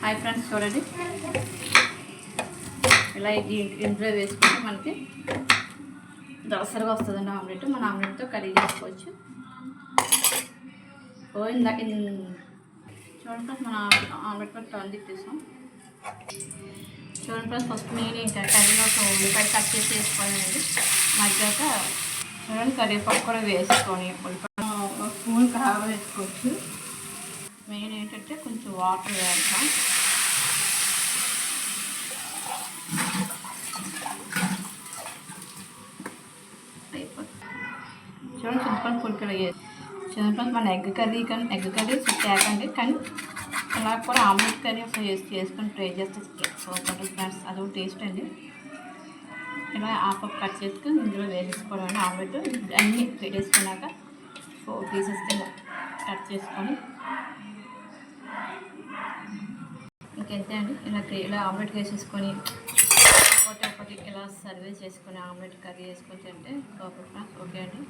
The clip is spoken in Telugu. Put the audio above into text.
హాయ్ ఫ్రెండ్స్, చూడండి ఇలా ఇంట్లో వేసుకుంటే మనకి దసరగా వస్తుందండి ఆమ్లెట్. మన ఆమ్లెట్తో కర్రీ చేసుకోవచ్చు. చూడండి ఫ్రెండ్స్, మన ఆమ్లెట్ కూడా టర్న్ తిప్పేసాం. చూడండి ఫ్రెండ్స్, ఫస్ట్ నేను ఇంకా కర్రీలో ఉల్లిపాయ కట్ చేసి వేసుకోవాలండి. మధ్యాక చూడండి కరివేపాకు కూడా వేసుకొని ఉల్లిపాయ స్పూన్ కారం వేసుకోవచ్చు. మెయిన్ ఏంటంటే కొంచెం వాటర్ వేస్తాం. చూడండి చింతపండు పులుకులు వేసి చింతపండు మన ఎగ్ కర్రీ తేకండి, కానీ ఇలా కూడా ఆమ్లెట్ కర్రీ ఒకసారి చేసుకొని ట్రై చేస్తే సూపర్ ఫ్రెండ్స్, అదొక టేస్ట్ అండి. ఇలా ఆప కట్ చేసుకొని ఇందులో వేసేసుకోవడం అండి. ఆమ్లెట్ అన్నీ పెట్టేసుకున్నాక 4 పీసెస్ కింద కట్ చేసుకొని ఇంకెంతే అండి. ఇలా ఆమ్లెట్ వేసేసుకొని ఒకటి ఇలా సర్వీస్ చేసుకొని ఆమ్లెట్ కర్రీ వేసుకొని తింటే సూపర్ ఫ్రెండ్స్. ఓకే అండి.